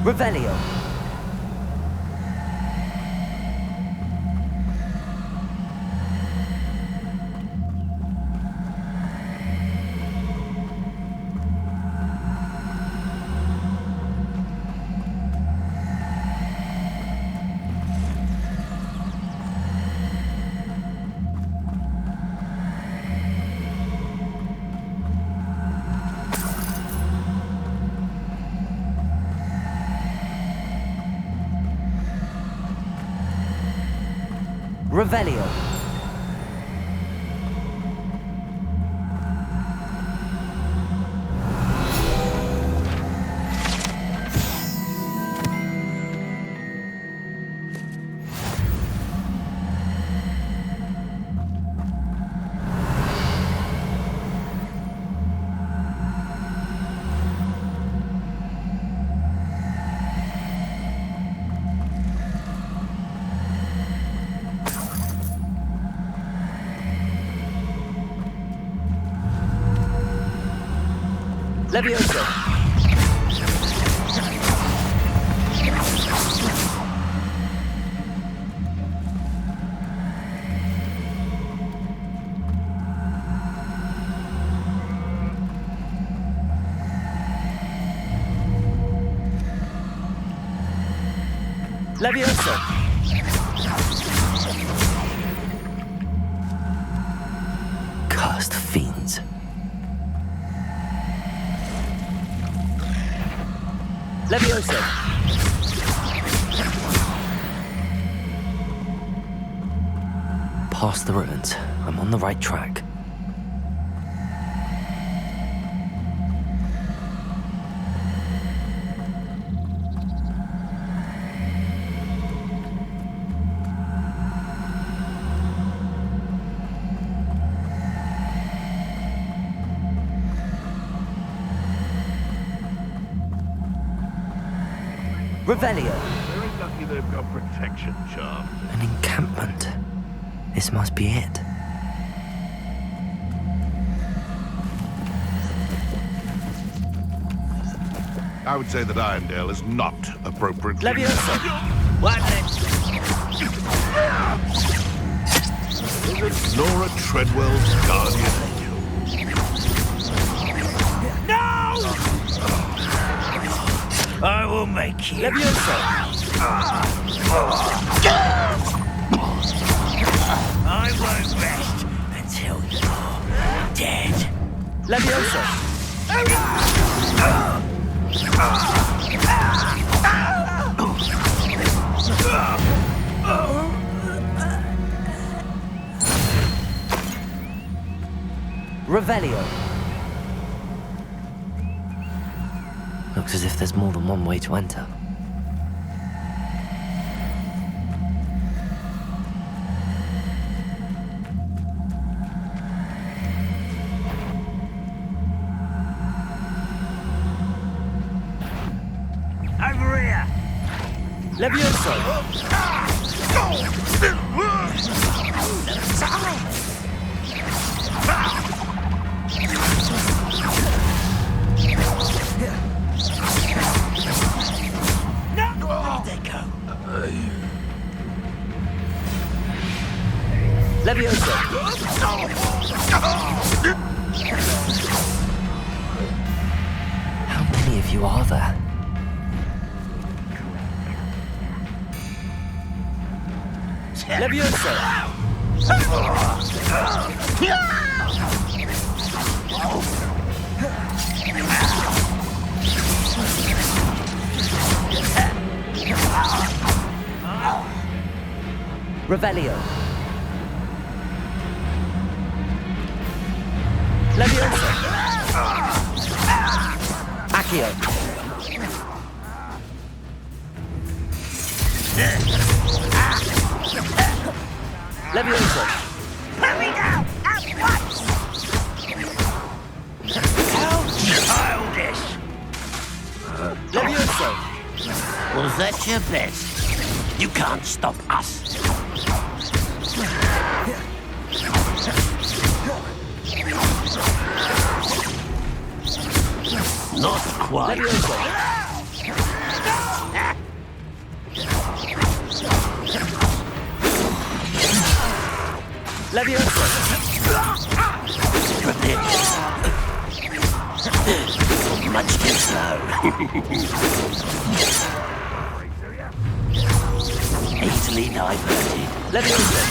Revelio. Revelio. Levioso. Levioso. Cursed fiends. Levioso. Past the ruins. I'm on the right track. Revelio. Very lucky they've got protection charm. An encampment. This must be it. I would say that Irondale is not appropriately... Levioso. What? Nora Treadwell's guardian angel. No! I will make you. Levioso. I won't rest until you're dead. Levioso. Revelio. Looks as if there's more than one way to enter. Over here. Levioso. Levioso. How many of you are there? Levioso. Revelio. Levioso. Accio. Levioso. Hurry now! At once! How childish! Levioso. Was that your best? You can't stop us. Not quite. Levioso. Leviosa! Much too slow. Easily diverted. Leviosa!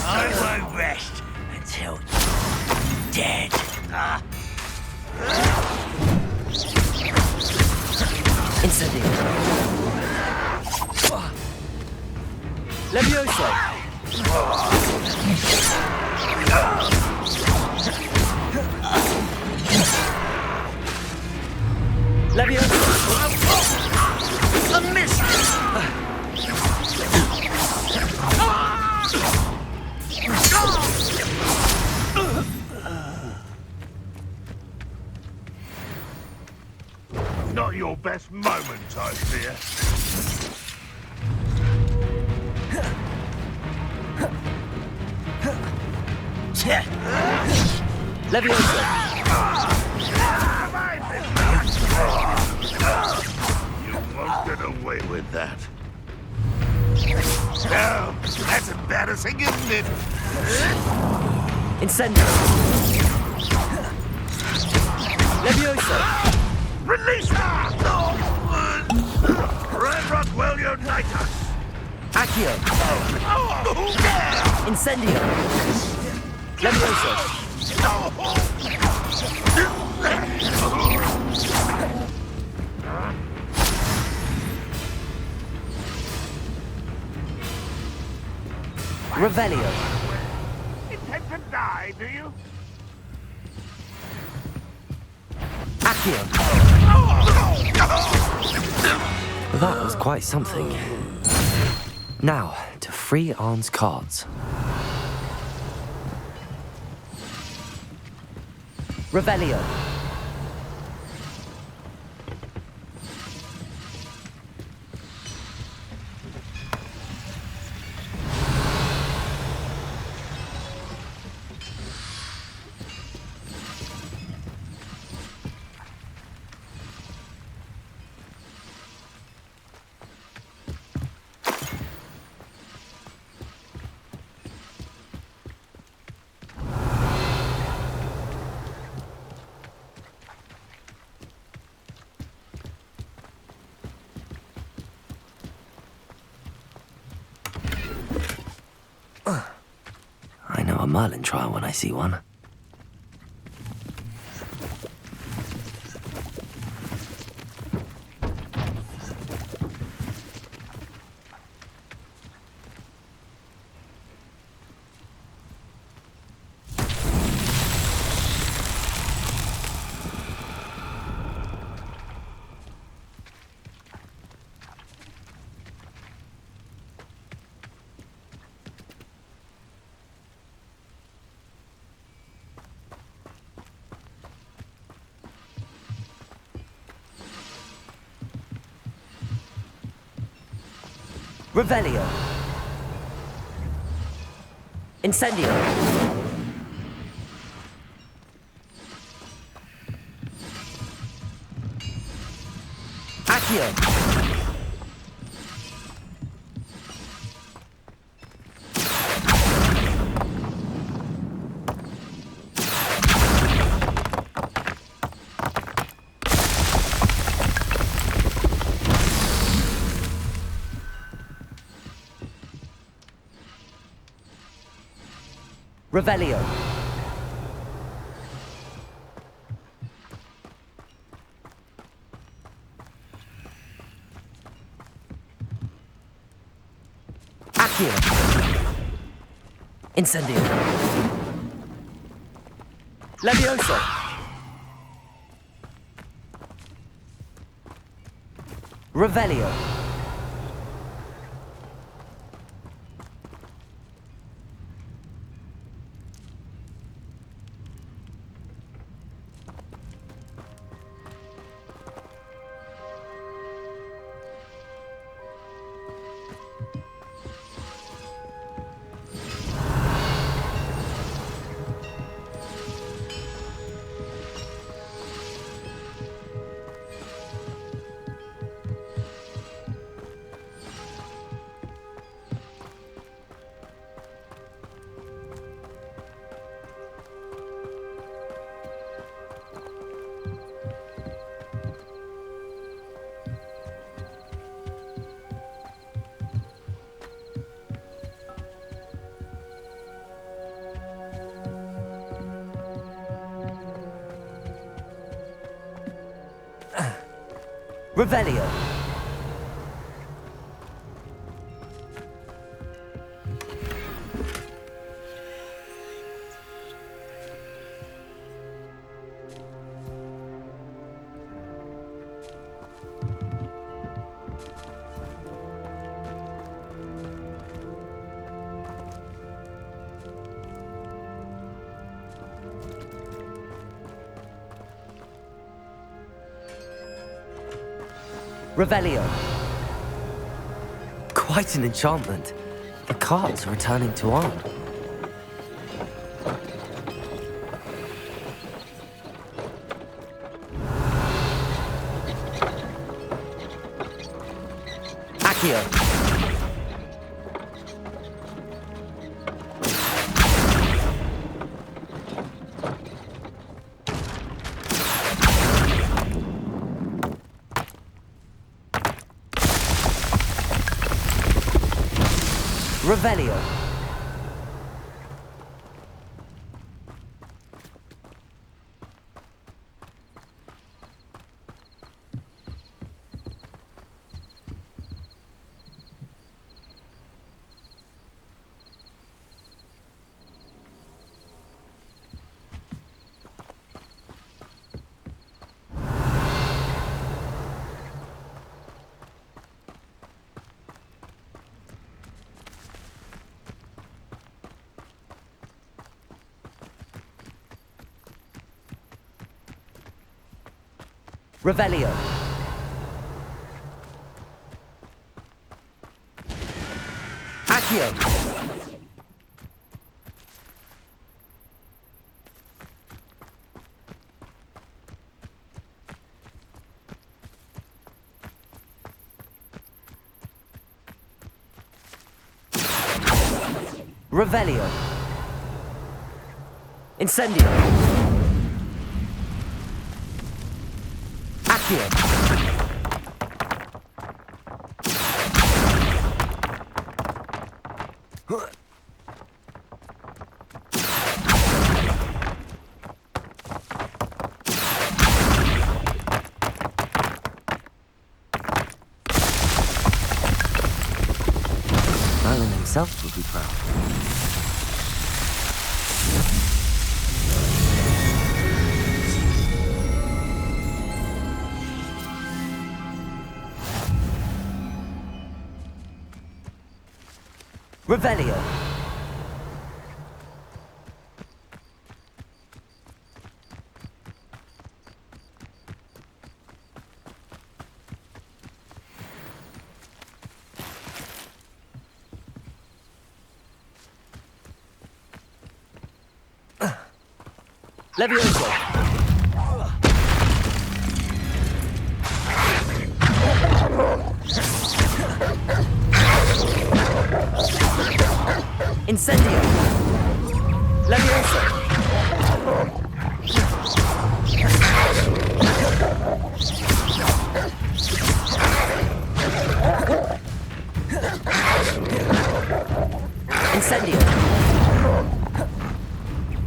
I won't rest until you're dead. Incendio! Leviosa! Leviosa! A miss! Not your best moment, I fear. Leviosa! You won't get away with that. No, that's embarrassing, isn't it? Incendio! Leviosa! Release her! Red will unite us! Accio! Incendio! Leviosa! Revelio! Intend to die, do you? Accio! That was quite something. Now, to free Arn's cards. Revelio. I know a Merlin trial when I see one. Revelio. Incendio. Accio. Revelio. Accio. Incendio. Leviosa. Revelio. Revelio. Revelio. Quite an enchantment. The cards returning to on. Accio. Revelio. Revelio. Accio. Revelio. Incendio. Accio. Merlin himself would be proud. Revelio. Levioso. Incendio. Levioso. Incendio.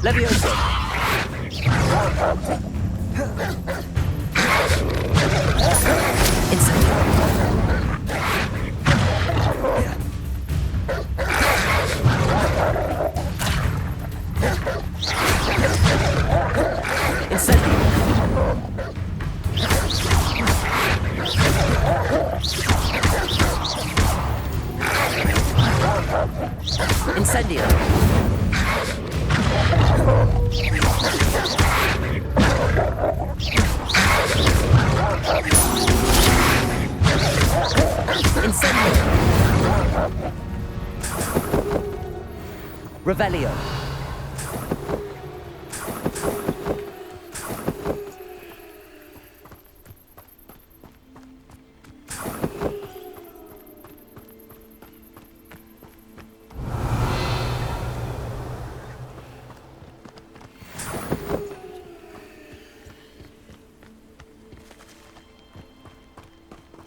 Levioso. Incendio. Incendio. Incendio. Revelio.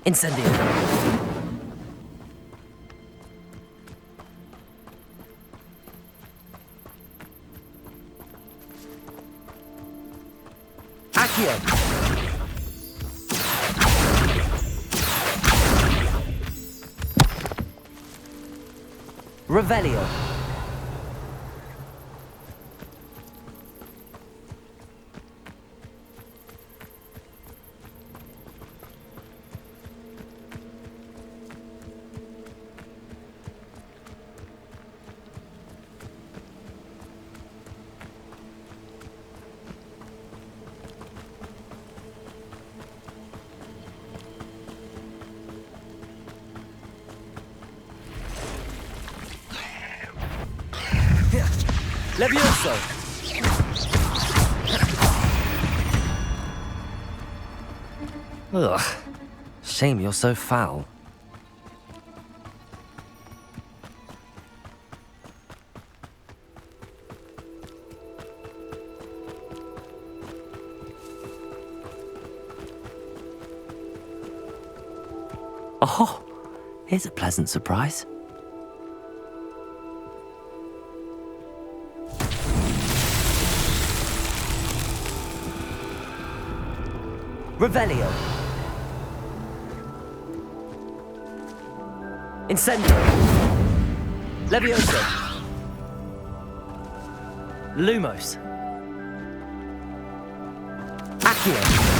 Incendio. Accio. Revelio. Levioso! Ugh. Shame you're so foul. Oh, here's a pleasant surprise. Revelio. Incendio. Levioso. Lumos. Accio.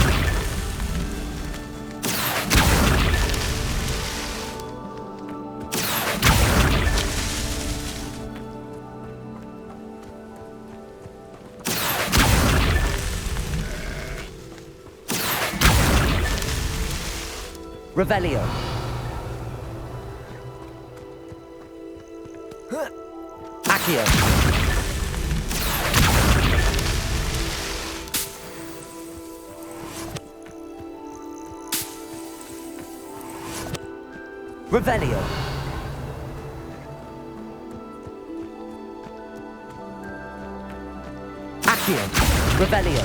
Revelio. Accio. Revelio. Accio. Revelio.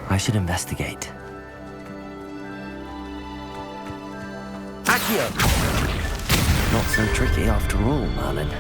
I should investigate. Not so tricky after all, Merlin.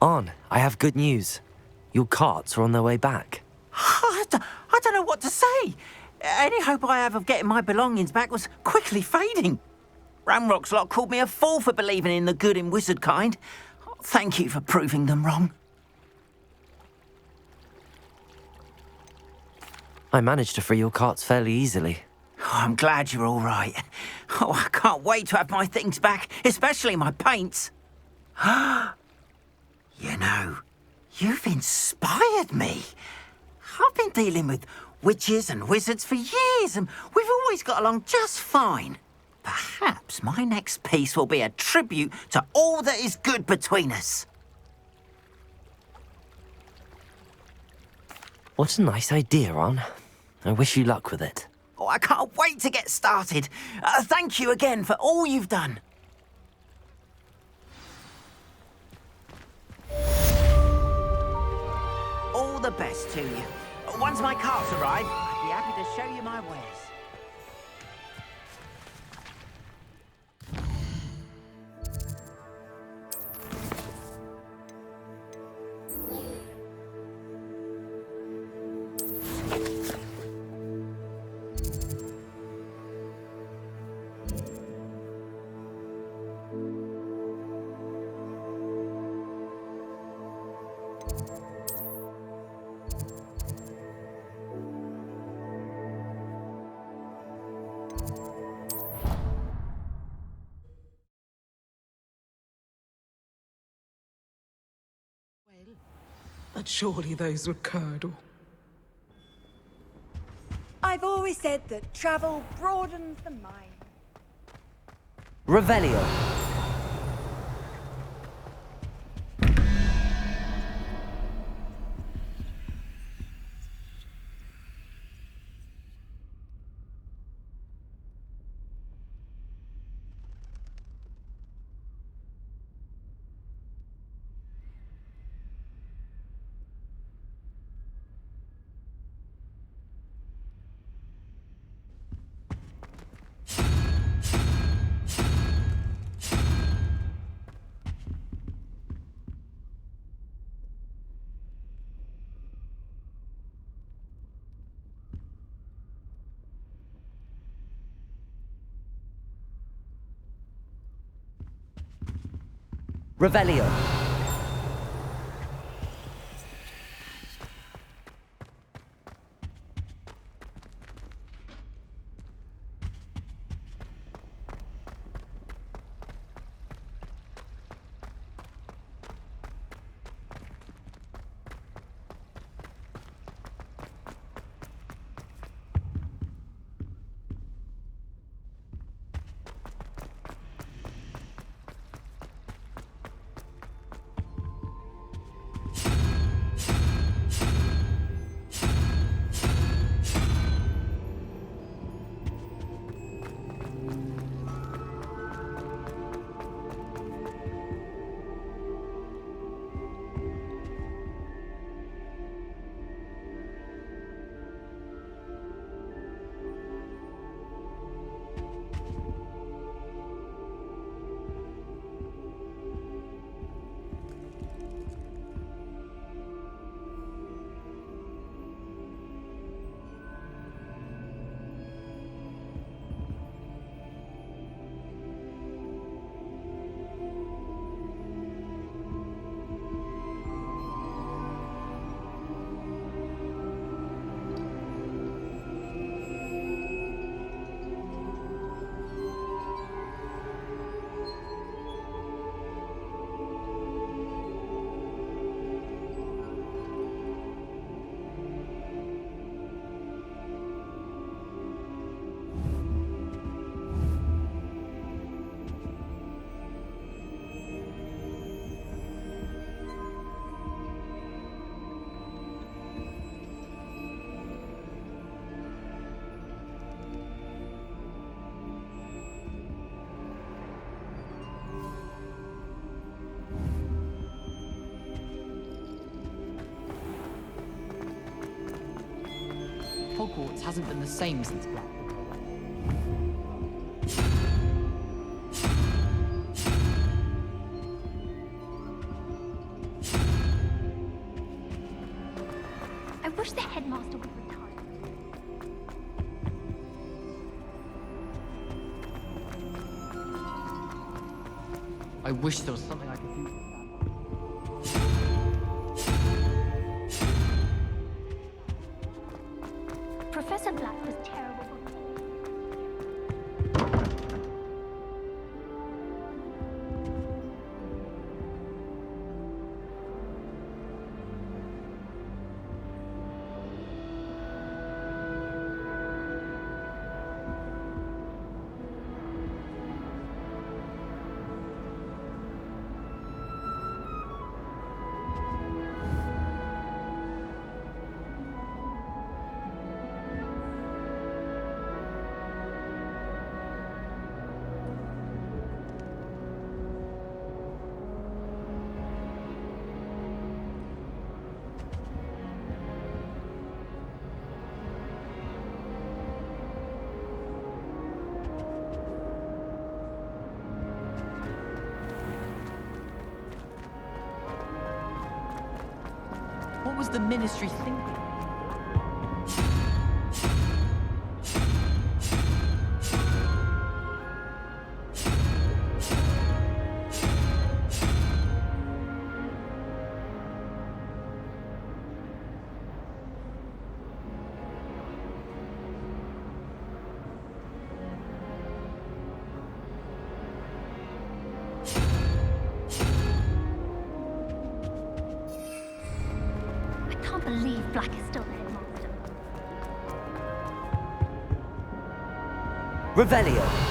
On, I have good news. Your carts are on their way back. I don't know what to say. Any hope I have of getting my belongings back was quickly fading. Ramrock's lot called me a fool for believing in the good in wizard kind. Thank you for proving them wrong. I managed to free your carts fairly easily. Oh, I'm glad you're all right. Oh, I can't wait to have my things back, especially my paints. You know, you've inspired me. I've been dealing with witches and wizards for years, and we've always got along just fine. Perhaps my next piece will be a tribute to all that is good between us. What a nice idea, On. I wish you luck with it. Oh, I can't wait to get started. Thank you again for all you've done. All the the best to you. Once my carts arrive, I'd be happy to show you my wares. But surely those would curdle. I've always said that travel broadens the mind. Revelio. Revelio. Hogwarts hasn't been the same since Black. I wish the headmaster would retire. I wish there was something I could do. Professor Black was terrible. was the Ministry thinking? I can't believe Black is still the headmaster. Revelio.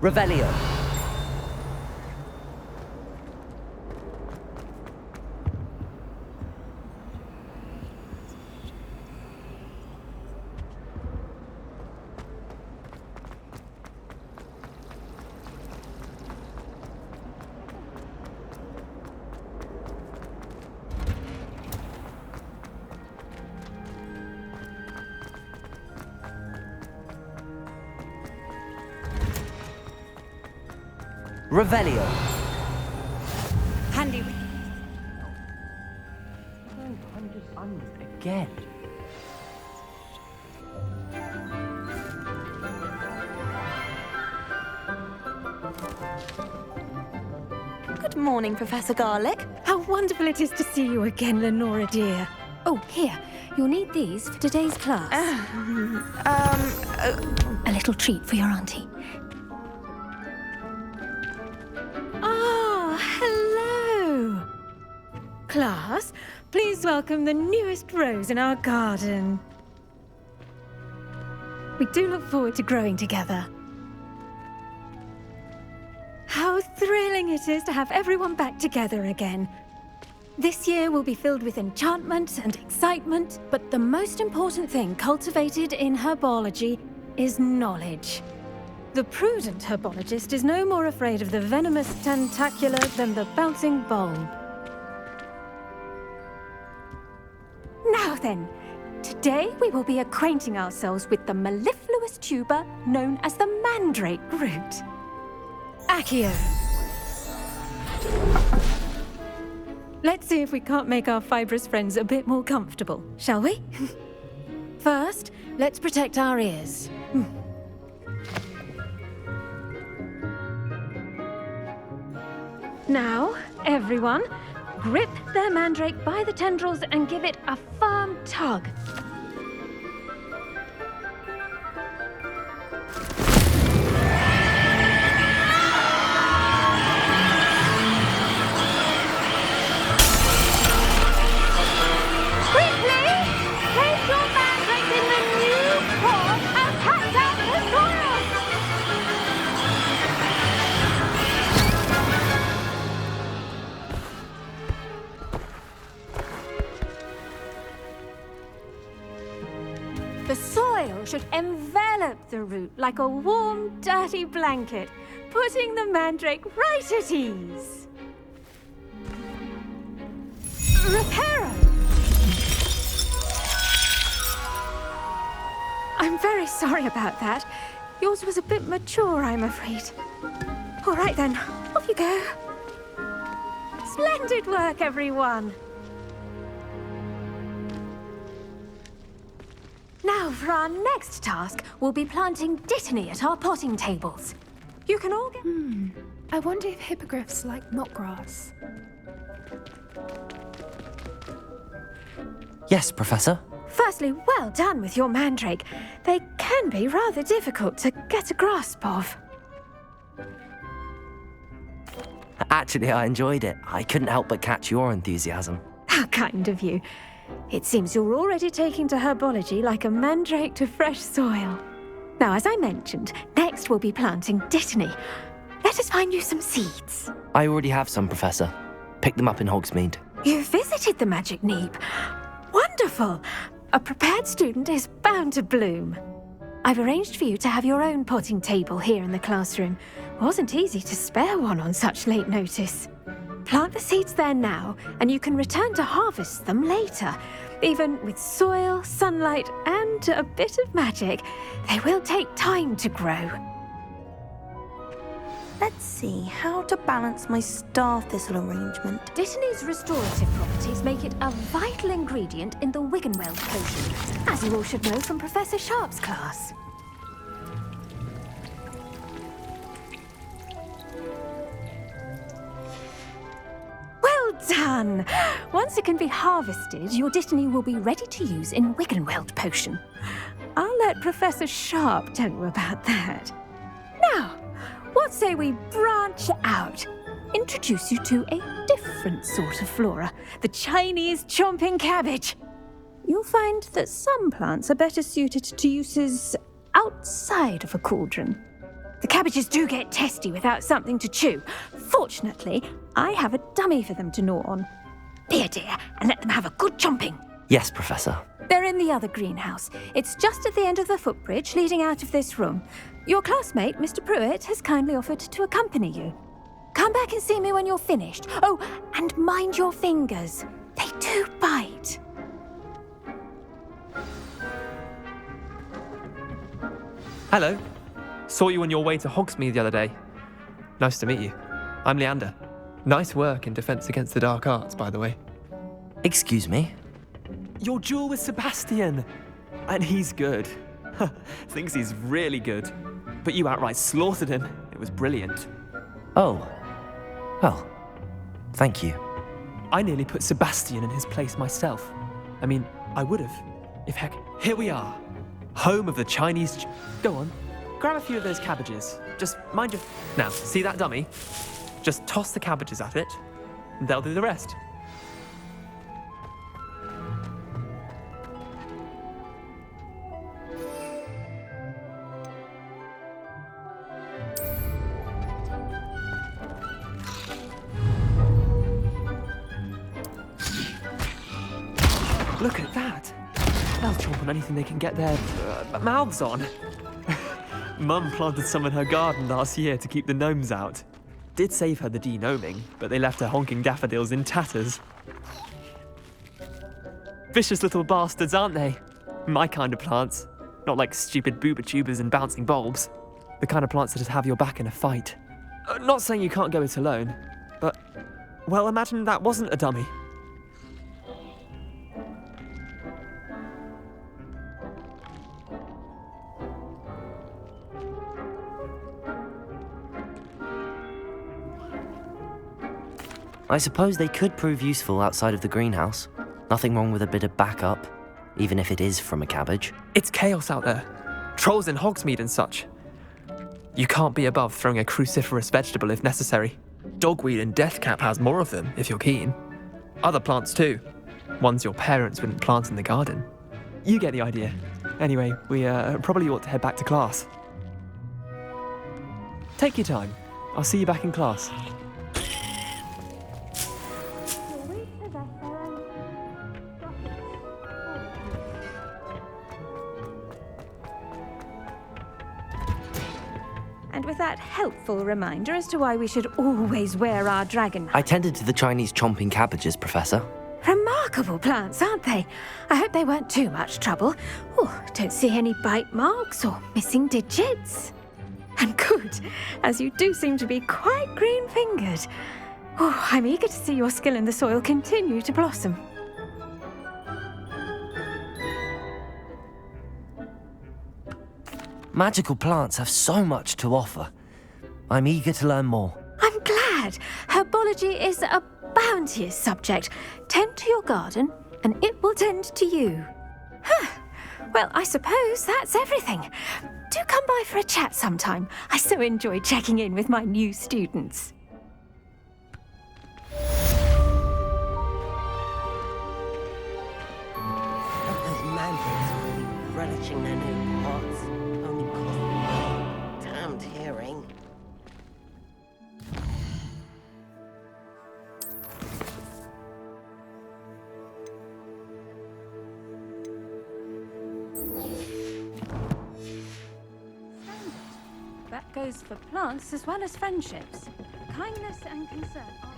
Revelio. Revelio. Handy. I'm just again. Good morning, Professor Garlick. How wonderful it is to see you again, Lenora dear. Oh, here. You'll need these for today's class. A little treat for your auntie. Ah, hello. Class, please welcome the newest rose in our garden. We do look forward to growing together. How thrilling it is to have everyone back together again. This year will be filled with enchantment and excitement, but the most important thing cultivated in herbology is knowledge. The prudent herbologist is no more afraid of the venomous tentacula than the bouncing bulb. Now then, today we will be acquainting ourselves with the mellifluous tuber known as the mandrake root. Accio. Let's see if we can't make our fibrous friends a bit more comfortable, shall we? First, let's protect our ears. Now, everyone, grip their mandrake by the tendrils and give it a firm tug. The soil should envelop the root like a warm, dirty blanket, putting the mandrake right at ease. Reparo! I'm very sorry about that. Yours was a bit mature, I'm afraid. All right then, off you go. Splendid work, everyone! Now, for our next task, we'll be planting dittany at our potting tables. You can all get... I wonder if hippogriffs like knotgrass. Yes, Professor. Firstly, well done with your mandrake. They can be rather difficult to get a grasp of. Actually, I enjoyed it. I couldn't help but catch your enthusiasm. How kind of you. It seems you're already taking to herbology like a mandrake to fresh soil. Now, as I mentioned, next we'll be planting dittany. Let us find you some seeds. I already have some, Professor. Picked them up in Hogsmeade. You visited the Magic Neep. Wonderful! A prepared student is bound to bloom. I've arranged for you to have your own potting table here in the classroom. Wasn't easy to spare one on such late notice. Plant the seeds there now, and you can return to harvest them later. Even with soil, sunlight, and a bit of magic, they will take time to grow. Let's see how to balance my star thistle arrangement. Dittany's restorative properties make it a vital ingredient in the Wiggenweld potion, as you all should know from Professor Sharp's class. Well done! Once it can be harvested, your dittany will be ready to use in Wiggenweld potion. I'll let Professor Sharp tell you about that. Now, what say we branch out? Introduce you to a different sort of flora, the Chinese chomping cabbage. You'll find that some plants are better suited to uses outside of a cauldron. The cabbages do get testy without something to chew. Fortunately, I have a dummy for them to gnaw on. Be a dear and let them have a good chomping. Yes, Professor. They're in the other greenhouse. It's just at the end of the footbridge leading out of this room. Your classmate, Mr. Pruitt, has kindly offered to accompany you. Come back and see me when you're finished. Oh, and mind your fingers. They do bite. Hello. Saw you on your way to Hogsmeade the other day. Nice to meet you. I'm Leander. Nice work in Defense Against the Dark Arts, by the way. Excuse me? Your duel with Sebastian! And he's good. Thinks he's really good. But you outright slaughtered him. It was brilliant. Oh. Well, thank you. I nearly put Sebastian in his place myself. I mean, I would have. If heck, here we are. Home of the Chinese... Go on. Grab a few of those cabbages. Just mind your... Now, see that dummy? Just toss the cabbages at it, and they'll do the rest. Look at that! They'll chomp on anything they can get their mouths on. Mum planted some in her garden last year to keep the gnomes out. Did save her the de-gnoming, but they left her honking daffodils in tatters. Vicious little bastards, aren't they? My kind of plants. Not like stupid booba tubers and bouncing bulbs. The kind of plants that just have your back in a fight. Not saying you can't go it alone, but... Well, imagine that wasn't a dummy. I suppose they could prove useful outside of the greenhouse. Nothing wrong with a bit of backup, even if it is from a cabbage. It's chaos out there. Trolls in Hogsmeade and such. You can't be above throwing a cruciferous vegetable if necessary. Dogweed and deathcap has more of them, if you're keen. Other plants too. Ones your parents wouldn't plant in the garden. You get the idea. Anyway, we probably ought to head back to class. Take your time. I'll see you back in class. And with that helpful reminder as to why we should always wear our dragon... I tended to the Chinese chomping cabbages, Professor. Remarkable plants, aren't they? I hope they weren't too much trouble. Oh, don't see any bite marks or missing digits. And good, as you do seem to be quite green-fingered. Oh, I'm eager to see your skill in the soil continue to blossom. Magical plants have so much to offer. I'm eager to learn more. I'm glad. Herbology is a bounteous subject. Tend to your garden, and it will tend to you. Well, I suppose that's everything. Do come by for a chat sometime. I so enjoy checking in with my new students. Those mandrake will be relishing their new pots. Only because damned hearing. That goes for plants as well as friendships. Kindness and concern are...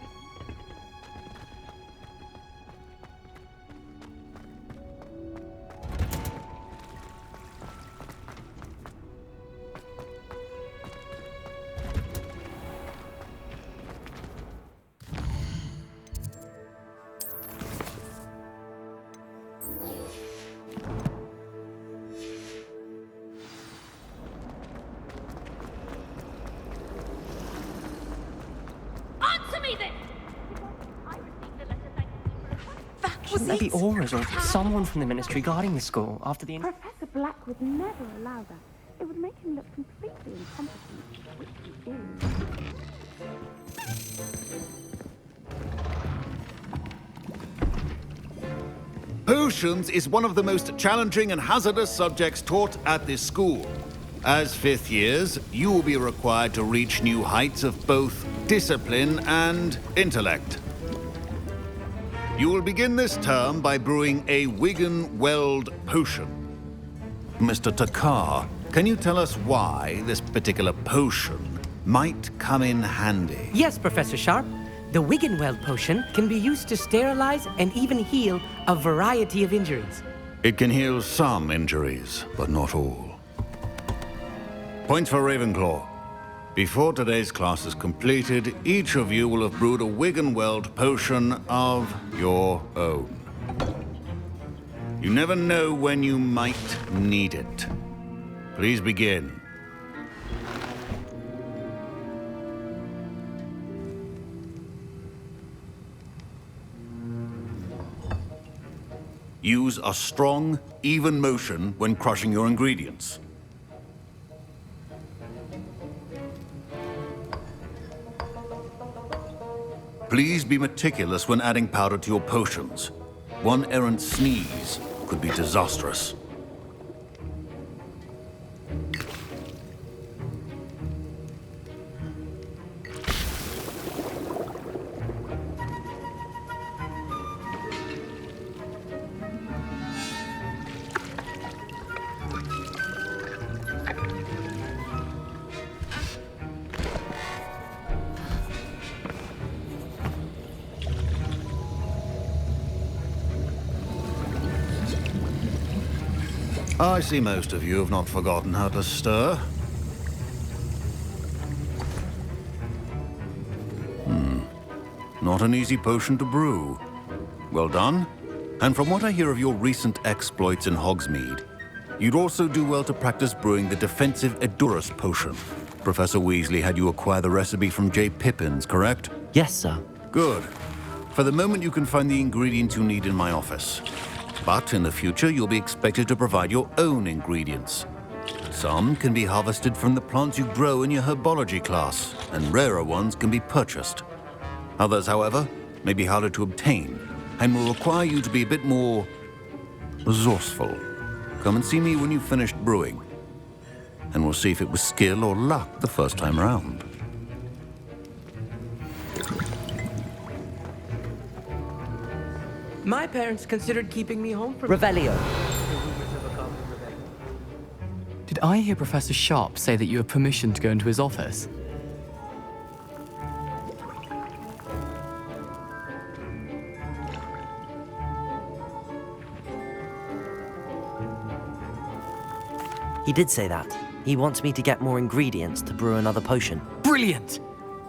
Shouldn't there be auras or someone from the ministry guarding the school after the... Professor Black would never allow that. It would make him look completely incompetent, which he is. Potions is one of the most challenging and hazardous subjects taught at this school. As fifth years, you will be required to reach new heights of both discipline and intellect. You will begin this term by brewing a Wigan-Weld potion. Mr. Takar, can you tell us why this particular potion might come in handy? Yes, Professor Sharp. The Wigan-Weld potion can be used to sterilize and even heal a variety of injuries. It can heal some injuries, but not all. Points for Ravenclaw. Before today's class is completed, each of you will have brewed a Wigan-Weld potion of your own. You never know when you might need it. Please begin. Use a strong, even motion when crushing your ingredients. Please be meticulous when adding powder to your potions. One errant sneeze could be disastrous. I see most of you have not forgotten how to stir. Not an easy potion to brew. Well done. And from what I hear of your recent exploits in Hogsmeade, you'd also do well to practice brewing the defensive Edurus potion. Professor Weasley had you acquire the recipe from J. Pippins, correct? Yes, sir. Good. For the moment, you can find the ingredients you need in my office. But in the future, you'll be expected to provide your own ingredients. Some can be harvested from the plants you grow in your herbology class, and rarer ones can be purchased. Others, however, may be harder to obtain, and will require you to be a bit more resourceful. Come and see me when you've finished brewing, and we'll see if it was skill or luck the first time round. My parents considered keeping me home from... Revelio. Did I hear Professor Sharp say that you have permission to go into his office? He did say that. He wants me to get more ingredients to brew another potion. Brilliant!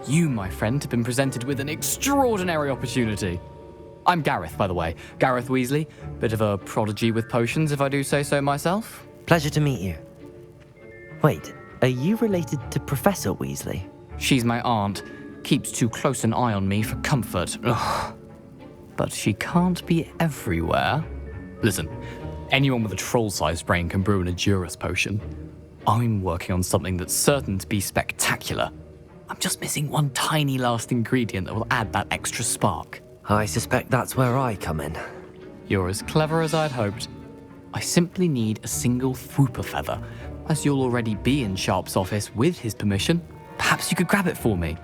You, my friend, have been presented with an extraordinary opportunity. I'm Gareth, by the way. Gareth Weasley. Bit of a prodigy with potions, if I do say so myself. Pleasure to meet you. Wait, are you related to Professor Weasley? She's my aunt. Keeps too close an eye on me for comfort. Ugh. But she can't be everywhere. Listen, anyone with a troll-sized brain can brew an Edurus potion. I'm working on something that's certain to be spectacular. I'm just missing one tiny last ingredient that will add that extra spark. I suspect that's where I come in. You're as clever as I'd hoped. I simply need a single Whooper feather. As you'll already be in Sharp's office with his permission, perhaps you could grab it for me.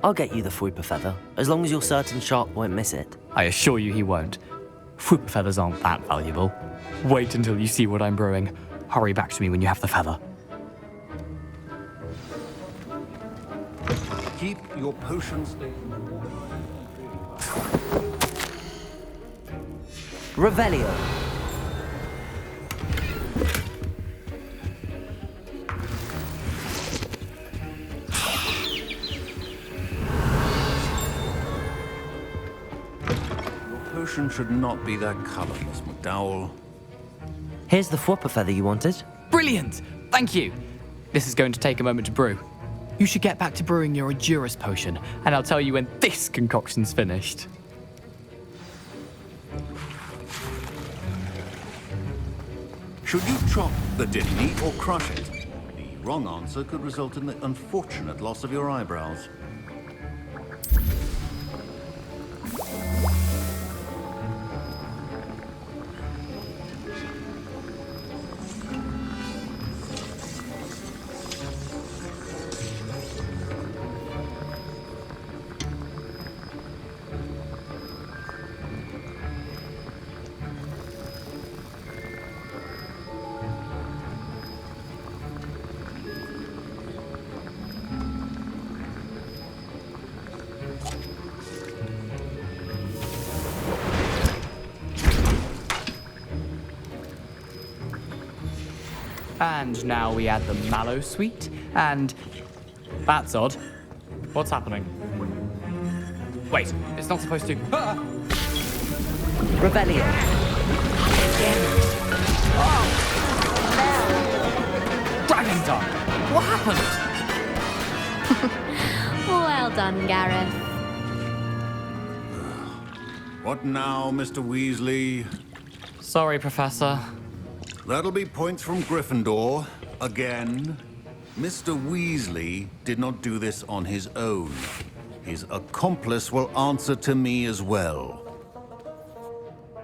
I'll get you the Whooper feather, as long as you're certain Sharp won't miss it. I assure you he won't. Whooper feathers aren't that valuable. Wait until you see what I'm brewing. Hurry back to me when you have the feather. Keep your potions. Revelio. Potion should not be that color, Miss McDowell. Here's the Whooper feather you wanted. Brilliant! Thank you! This is going to take a moment to brew. You should get back to brewing your Edurus potion, and I'll tell you when this concoction's finished. Should you chop the didney or crush it? The wrong answer could result in the unfortunate loss of your eyebrows. And now we add the mallow sweet, and... That's odd. What's happening? Wait, it's not supposed to... Ah! Revelio. Dragon Tongue! What happened? Well done, Gareth. What now, Mr. Weasley? Sorry, Professor. That'll be points from Gryffindor, again. Mr. Weasley did not do this on his own. His accomplice will answer to me as well.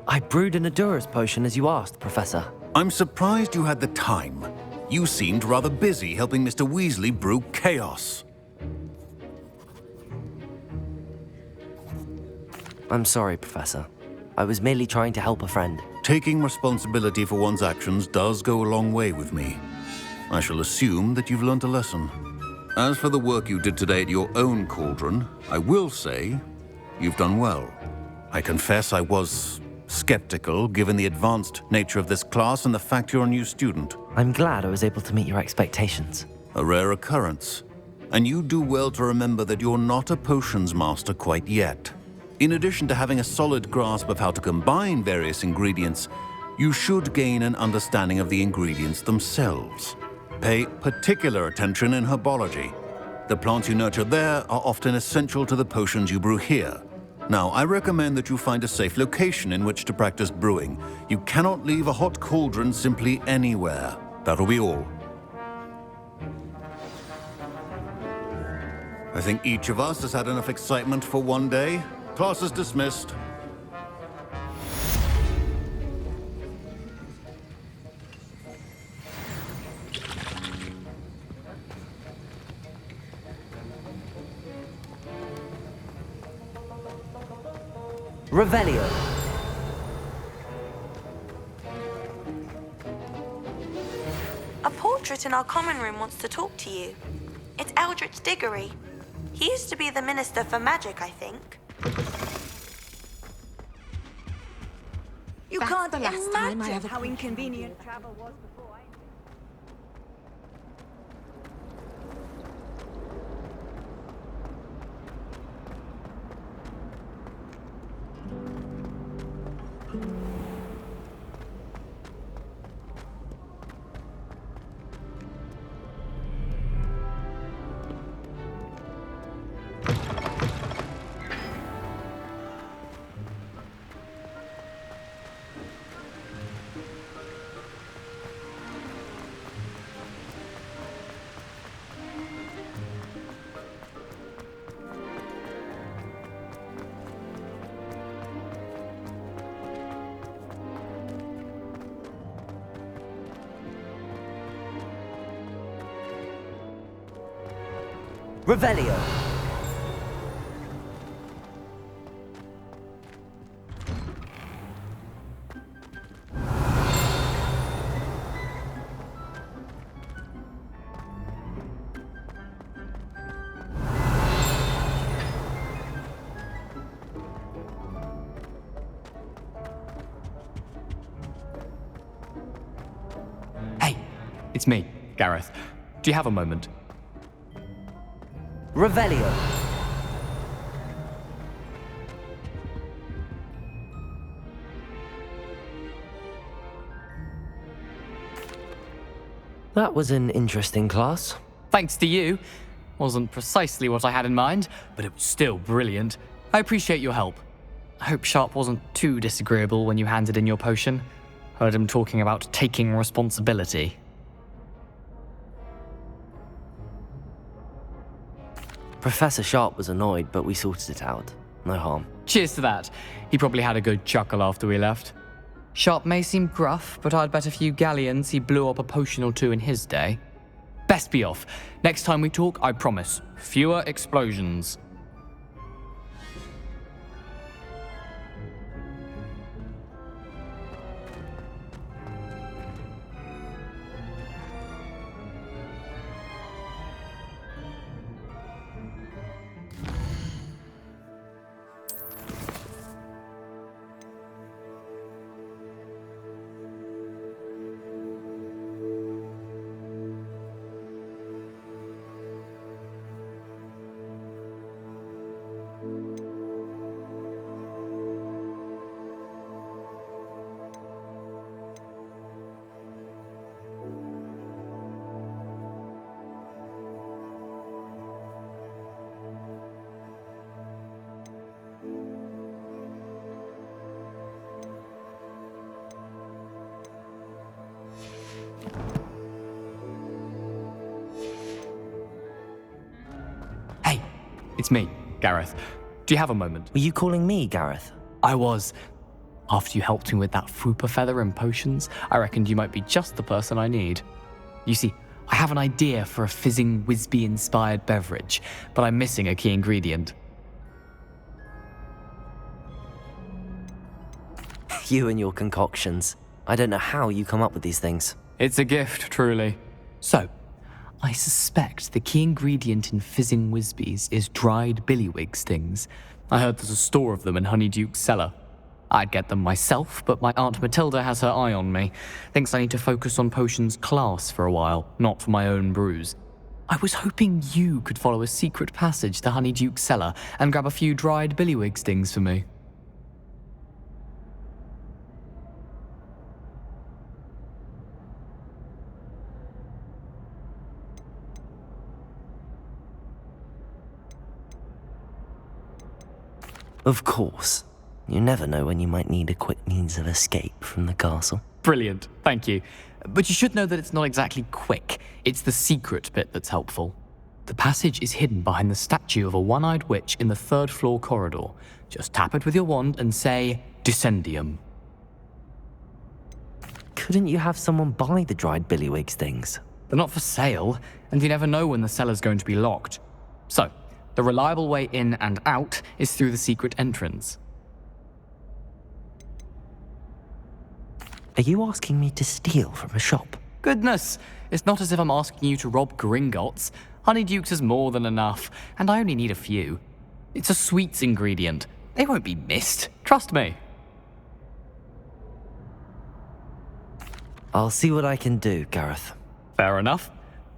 I brewed an Edurus potion as you asked, Professor. I'm surprised you had the time. You seemed rather busy helping Mr. Weasley brew chaos. I'm sorry, Professor. I was merely trying to help a friend. Taking responsibility for one's actions does go a long way with me. I shall assume that you've learnt a lesson. As for the work you did today at your own cauldron, I will say you've done well. I confess I was skeptical, given the advanced nature of this class and the fact you're a new student. I'm glad I was able to meet your expectations. A rare occurrence. And you do well to remember that you're not a potions master quite yet. In addition to having a solid grasp of how to combine various ingredients, you should gain an understanding of the ingredients themselves. Pay particular attention in herbology. The plants you nurture there are often essential to the potions you brew here. Now, I recommend that you find a safe location in which to practice brewing. You cannot leave a hot cauldron simply anywhere. That'll be all. I think each of us has had enough excitement for one day. Class is dismissed. Revelio. A portrait portrait in our common room wants to talk to you. It's Eldritch Diggory. He used to be the Minister for Magic, I think. You That's can't the last time I imagine ever how played inconvenient travel was before I... Revelio. Hey, it's me, Gareth. Do you have a moment? Revelio. That was an interesting class. Thanks to you. Wasn't precisely what I had in mind, but it was still brilliant. I appreciate your help. I hope Sharp wasn't too disagreeable when you handed in your potion. Heard him talking about taking responsibility. Professor Sharp was annoyed, but we sorted it out. No harm. Cheers to that. He probably had a good chuckle after we left. Sharp may seem gruff, but I'd bet a few galleons he blew up a potion or two in his day. Best be off. Next time we talk, I promise, fewer explosions. It's me, Gareth. Do you have a moment? Were you calling me Gareth? I was. After you helped me with that Fupa feather and potions, I reckoned you might be just the person I need. You see, I have an idea for a fizzing Wisby-inspired beverage, but I'm missing a key ingredient. You and your concoctions. I don't know how you come up with these things. It's a gift, truly. So, I suspect the key ingredient in fizzing Wisbies is dried billywig stings. I heard there's a store of them in Honeyduke's cellar. I'd get them myself, but my Aunt Matilda has her eye on me. Thinks I need to focus on potions class for a while, not for my own brews. I was hoping you could follow a secret passage to Honeyduke's cellar and grab a few dried billywig stings for me. Of course. You never know when you might need a quick means of escape from the castle. Brilliant, thank you. But you should know that it's not exactly quick. It's the secret bit that's helpful. The passage is hidden behind the statue of a one-eyed witch in the third-floor corridor. Just tap it with your wand and say, Descendium. Couldn't you have someone buy the dried billywig stings? They're not for sale, and you never know when the cellar's going to be locked. So, the reliable way in and out is through the secret entrance. Are you asking me to steal from a shop? Goodness, it's not as if I'm asking you to rob Gringotts. Honeydukes is more than enough, and I only need a few. It's a sweets ingredient. They won't be missed. Trust me. I'll see what I can do, Gareth. Fair enough.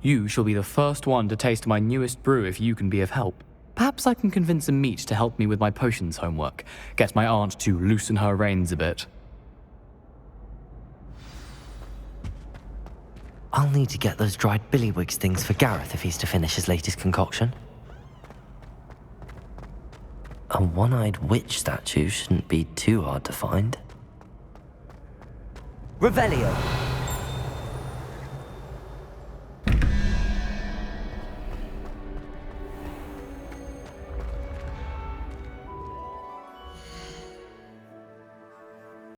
You shall be the first one to taste my newest brew if you can be of help. Perhaps I can convince a meat to help me with my potions homework. Get my aunt to loosen her reins a bit. I'll need to get those dried billywigs things for Gareth if he's to finish his latest concoction. A one-eyed witch statue shouldn't be too hard to find. Revelio!